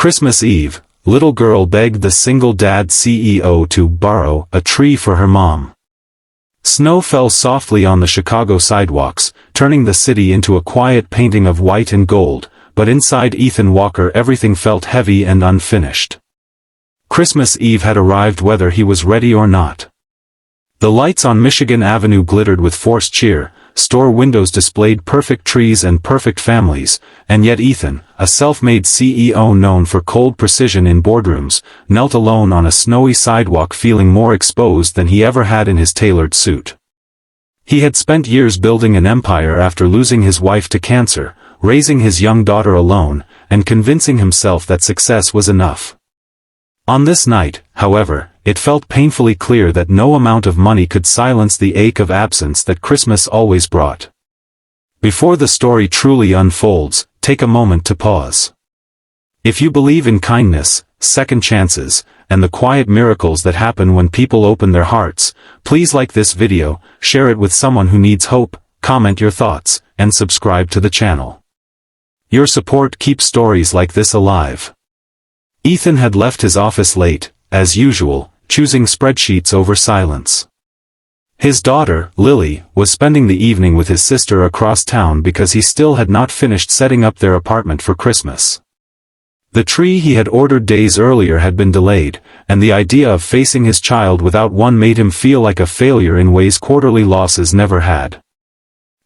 Christmas Eve, little girl begged the single dad CEO to borrow a tree for her mom. Snow fell softly on the Chicago sidewalks, turning the city into a quiet painting of white and gold, but inside Ethan Walker everything felt heavy and unfinished. Christmas Eve had arrived whether he was ready or not. The lights on Michigan Avenue glittered with forced cheer, store windows displayed perfect trees and perfect families, and yet Ethan, a self-made CEO known for cold precision in boardrooms, knelt alone on a snowy sidewalk feeling more exposed than he ever had in his tailored suit. He had spent years building an empire after losing his wife to cancer, raising his young daughter alone, and convincing himself that success was enough. On this night, however, it felt painfully clear that no amount of money could silence the ache of absence that Christmas always brought. Before the story truly unfolds, take a moment to pause. If you believe in kindness, second chances, and the quiet miracles that happen when people open their hearts, please like this video, share it with someone who needs hope, comment your thoughts, and subscribe to the channel. Your support keeps stories like this alive. Ethan had left his office late, as usual, choosing spreadsheets over silence. His daughter, Lily, was spending the evening with his sister across town because he still had not finished setting up their apartment for Christmas. The tree he had ordered days earlier had been delayed, and the idea of facing his child without one made him feel like a failure in ways quarterly losses never had.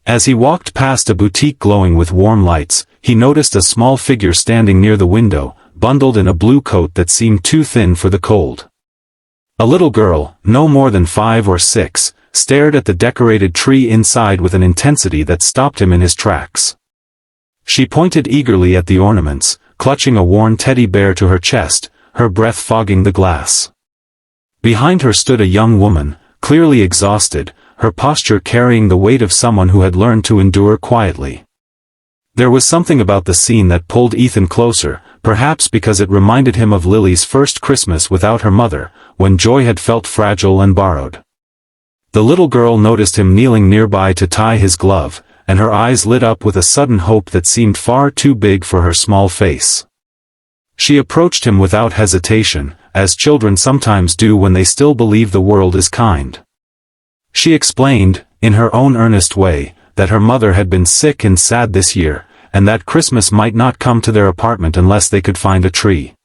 As he walked past a boutique glowing with warm lights, he noticed a small figure standing near the window, bundled in a blue coat that seemed too thin for the cold. A little girl, no more than 5 or 6, stared at the decorated tree inside with an intensity that stopped him in his tracks. She pointed eagerly at the ornaments, clutching a worn teddy bear to her chest, her breath fogging the glass. Behind her stood a young woman, clearly exhausted, her posture carrying the weight of someone who had learned to endure quietly. There was something about the scene that pulled Ethan closer, perhaps because it reminded him of Lily's first Christmas without her mother, when joy had felt fragile and borrowed. The little girl noticed him kneeling nearby to tie his glove, and her eyes lit up with a sudden hope that seemed far too big for her small face. She approached him without hesitation, as children sometimes do when they still believe the world is kind. She explained, in her own earnest way, that her mother had been sick and sad this year, and that Christmas might not come to their apartment unless they could find a tree.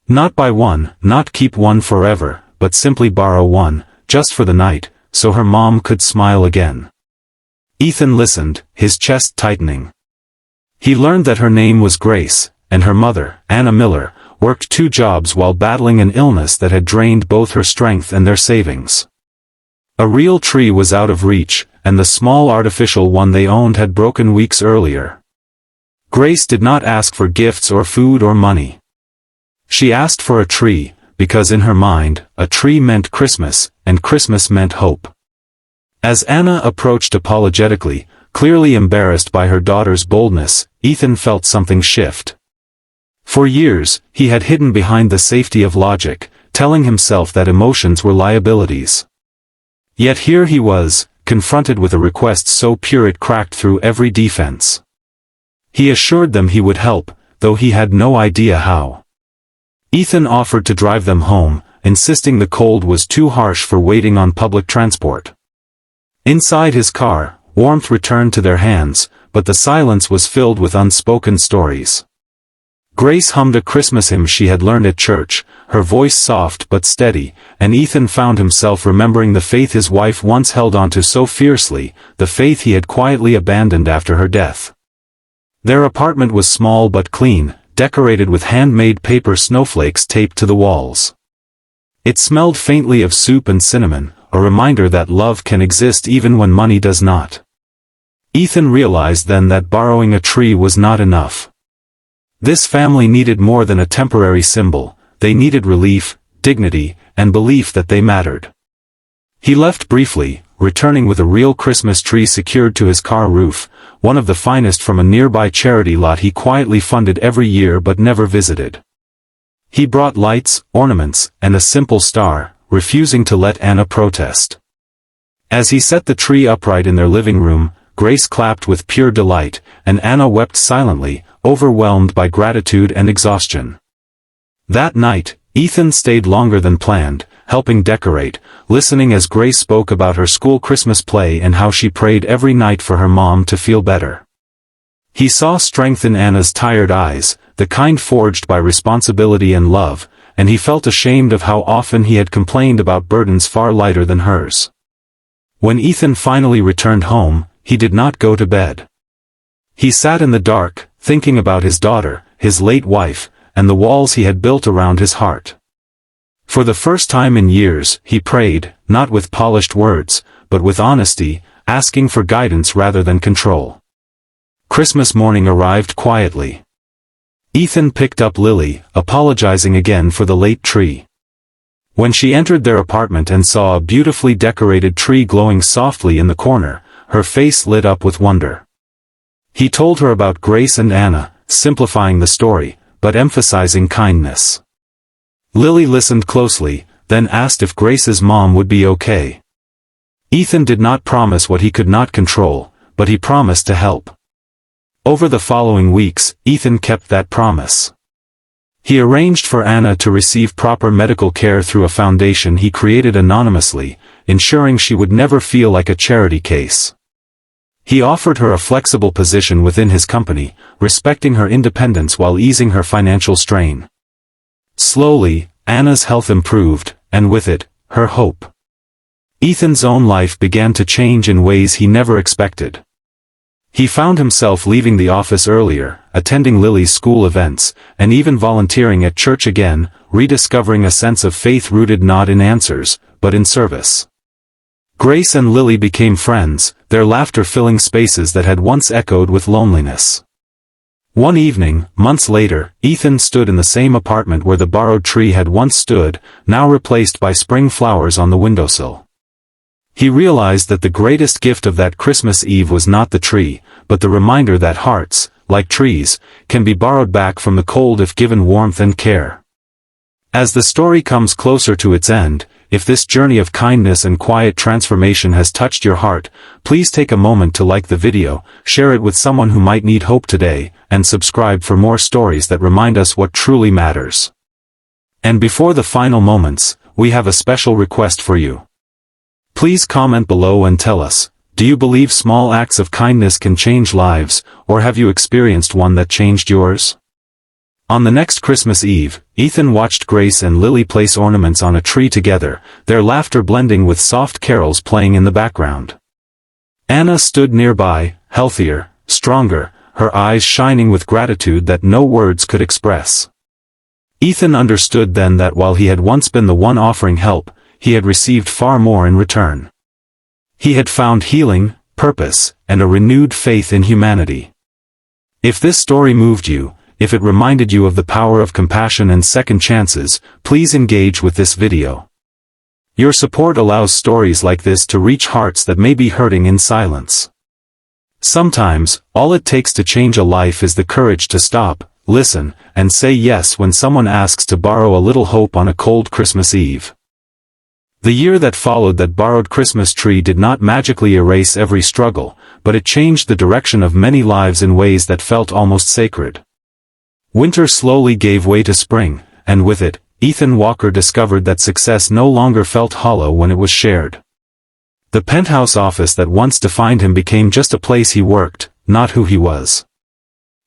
Not buy one, not keep one forever, but simply borrow one, just for the night, so her mom could smile again. Ethan listened, his chest tightening. He learned that her name was Grace, and her mother, Anna Miller, worked 2 jobs while battling an illness that had drained both her strength and their savings. A real tree was out of reach, and the small artificial one they owned had broken weeks earlier. Grace did not ask for gifts or food or money. She asked for a tree, because in her mind, a tree meant Christmas, and Christmas meant hope. As Anna approached apologetically, clearly embarrassed by her daughter's boldness, Ethan felt something shift. For years, he had hidden behind the safety of logic, telling himself that emotions were liabilities. Yet here he was, confronted with a request so pure it cracked through every defense. He assured them he would help, though he had no idea how. Ethan offered to drive them home, insisting the cold was too harsh for waiting on public transport. Inside his car, warmth returned to their hands, but the silence was filled with unspoken stories. Grace hummed a Christmas hymn she had learned at church, her voice soft but steady, and Ethan found himself remembering the faith his wife once held onto so fiercely, the faith he had quietly abandoned after her death. Their apartment was small but clean, decorated with handmade paper snowflakes taped to the walls. It smelled faintly of soup and cinnamon, a reminder that love can exist even when money does not. Ethan realized then that borrowing a tree was not enough. This family needed more than a temporary symbol, they needed relief, dignity, and belief that they mattered. He left briefly, returning with a real Christmas tree secured to his car roof, one of the finest from a nearby charity lot he quietly funded every year but never visited. He brought lights, ornaments, and a simple star, refusing to let Anna protest. As he set the tree upright in their living room, Grace clapped with pure delight, and Anna wept silently, overwhelmed by gratitude and exhaustion. That night, Ethan stayed longer than planned, helping decorate, listening as Grace spoke about her school Christmas play and how she prayed every night for her mom to feel better. He saw strength in Anna's tired eyes, the kind forged by responsibility and love, and he felt ashamed of how often he had complained about burdens far lighter than hers. When Ethan finally returned home, he did not go to bed. He sat in the dark, thinking about his daughter, his late wife, and the walls he had built around his heart. For the first time in years, he prayed, not with polished words, but with honesty, asking for guidance rather than control. Christmas morning arrived quietly. Ethan picked up Lily, apologizing again for the late tree. When she entered their apartment and saw a beautifully decorated tree glowing softly in the corner, her face lit up with wonder. He told her about Grace and Anna, simplifying the story, but emphasizing kindness. Lily listened closely, then asked if Grace's mom would be okay. Ethan did not promise what he could not control, but he promised to help. Over the following weeks, Ethan kept that promise. He arranged for Anna to receive proper medical care through a foundation he created anonymously, ensuring she would never feel like a charity case. He offered her a flexible position within his company, respecting her independence while easing her financial strain. Slowly, Anna's health improved, and with it, her hope. Ethan's own life began to change in ways he never expected. He found himself leaving the office earlier, attending Lily's school events, and even volunteering at church again, rediscovering a sense of faith rooted not in answers, but in service. Grace and Lily became friends, their laughter filling spaces that had once echoed with loneliness. One evening, months later, Ethan stood in the same apartment where the borrowed tree had once stood, now replaced by spring flowers on the windowsill. He realized that the greatest gift of that Christmas Eve was not the tree, but the reminder that hearts, like trees, can be borrowed back from the cold if given warmth and care. As the story comes closer to its end, if this journey of kindness and quiet transformation has touched your heart, please take a moment to like the video, share it with someone who might need hope today, and subscribe for more stories that remind us what truly matters. And before the final moments, we have a special request for you. Please comment below and tell us, do you believe small acts of kindness can change lives, or have you experienced one that changed yours? On the next Christmas Eve, Ethan watched Grace and Lily place ornaments on a tree together, their laughter blending with soft carols playing in the background. Anna stood nearby, healthier, stronger, her eyes shining with gratitude that no words could express. Ethan understood then that while he had once been the one offering help, he had received far more in return. He had found healing, purpose, and a renewed faith in humanity. If this story moved you, if it reminded you of the power of compassion and second chances, please engage with this video. Your support allows stories like this to reach hearts that may be hurting in silence. Sometimes, all it takes to change a life is the courage to stop, listen, and say yes when someone asks to borrow a little hope on a cold Christmas Eve. The year that followed that borrowed Christmas tree did not magically erase every struggle, but it changed the direction of many lives in ways that felt almost sacred. Winter slowly gave way to spring, and with it, Ethan Walker discovered that success no longer felt hollow when it was shared. The penthouse office that once defined him became just a place he worked, not who he was.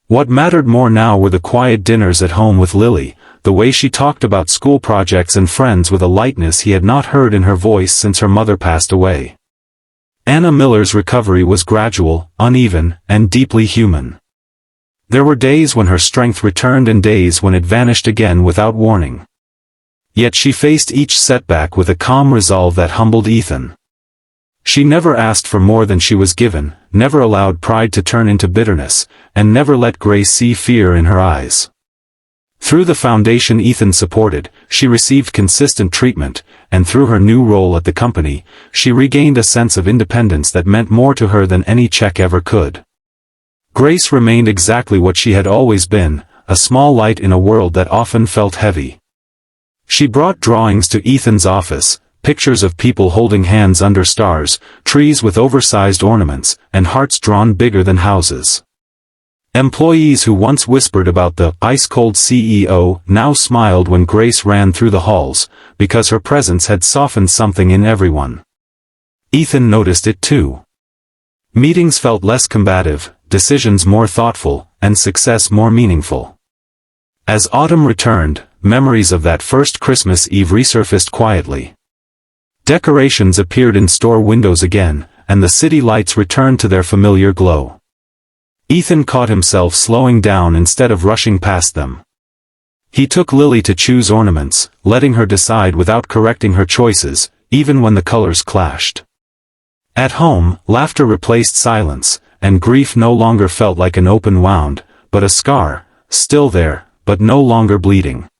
What mattered more now were the quiet dinners at home with Lily, the way she talked about school projects and friends with a lightness he had not heard in her voice since her mother passed away. Anna Miller's recovery was gradual, uneven, and deeply human. There were days when her strength returned and days when it vanished again without warning. Yet she faced each setback with a calm resolve that humbled Ethan. She never asked for more than she was given, never allowed pride to turn into bitterness, and never let Grace see fear in her eyes. Through the foundation Ethan supported, she received consistent treatment, and through her new role at the company, she regained a sense of independence that meant more to her than any check ever could. Grace remained exactly what she had always been, a small light in a world that often felt heavy. She brought drawings to Ethan's office, pictures of people holding hands under stars, trees with oversized ornaments, and hearts drawn bigger than houses. Employees who once whispered about the ice-cold CEO now smiled when Grace ran through the halls, because her presence had softened something in everyone. Ethan noticed it too. Meetings felt less combative, decisions more thoughtful, and success more meaningful. As autumn returned, memories of that first Christmas Eve resurfaced quietly. Decorations appeared in store windows again, and the city lights returned to their familiar glow. Ethan caught himself slowing down instead of rushing past them. He took Lily to choose ornaments, letting her decide without correcting her choices, even when the colors clashed. At home, laughter replaced silence, and grief no longer felt like an open wound, but a scar, still there, but no longer bleeding.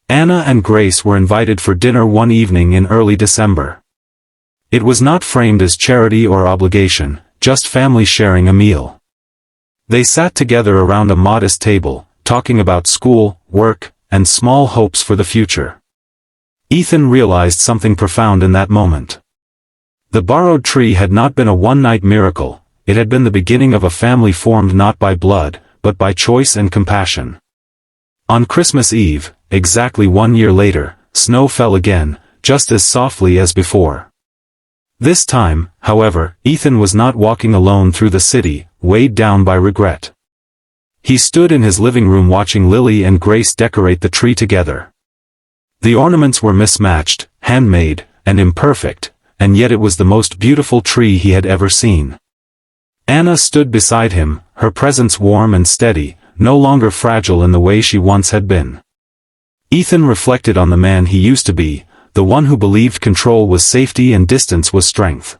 Anna and Grace were invited for dinner one evening in early December. It was not framed as charity or obligation, just family sharing a meal. They sat together around a modest table, talking about school, work, and small hopes for the future. Ethan realized something profound in that moment. The borrowed tree had not been a one-night miracle, it had been the beginning of a family formed not by blood, but by choice and compassion. On Christmas Eve, exactly 1 year later, snow fell again, just as softly as before. This time, however, Ethan was not walking alone through the city, weighed down by regret. He stood in his living room watching Lily and Grace decorate the tree together. The ornaments were mismatched, handmade, and imperfect, and yet it was the most beautiful tree he had ever seen. Anna stood beside him, her presence warm and steady, no longer fragile in the way she once had been. Ethan reflected on the man he used to be, the one who believed control was safety and distance was strength.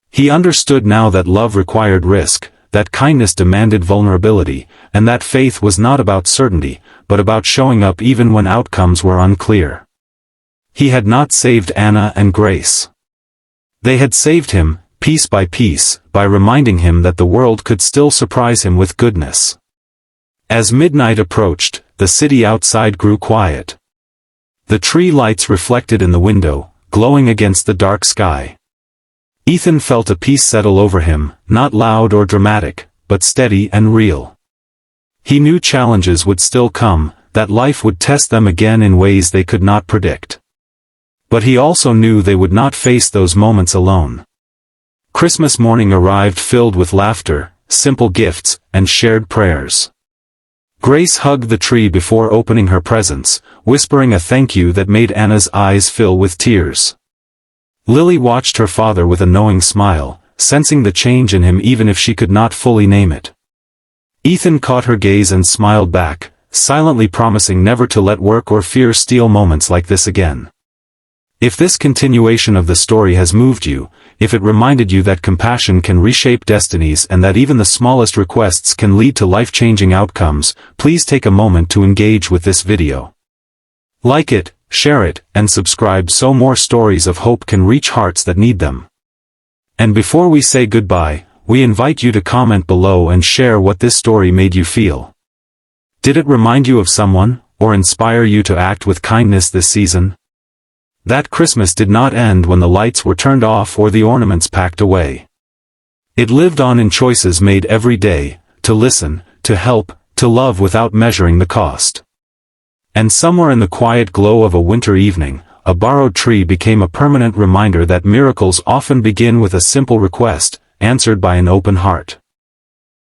He understood now that love required risk, that kindness demanded vulnerability, and that faith was not about certainty, but about showing up even when outcomes were unclear. He had not saved Anna and Grace. They had saved him, piece by piece, by reminding him that the world could still surprise him with goodness. As midnight approached, the city outside grew quiet. The tree lights reflected in the window, glowing against the dark sky. Ethan felt a peace settle over him, not loud or dramatic, but steady and real. He knew challenges would still come, that life would test them again in ways they could not predict. But he also knew they would not face those moments alone. Christmas morning arrived filled with laughter, simple gifts, and shared prayers. Grace hugged the tree before opening her presents, whispering a thank you that made Anna's eyes fill with tears. Lily watched her father with a knowing smile, sensing the change in him even if she could not fully name it. Ethan caught her gaze and smiled back, silently promising never to let work or fear steal moments like this again. If this continuation of the story has moved you, if it reminded you that compassion can reshape destinies and that even the smallest requests can lead to life-changing outcomes, please take a moment to engage with this video. Like it, share it, and subscribe so more stories of hope can reach hearts that need them. And before we say goodbye, we invite you to comment below and share what this story made you feel. Did it remind you of someone, or inspire you to act with kindness this season? That Christmas did not end when the lights were turned off or the ornaments packed away. It lived on in choices made every day, to listen, to help, to love without measuring the cost. And somewhere in the quiet glow of a winter evening, a borrowed tree became a permanent reminder that miracles often begin with a simple request, answered by an open heart.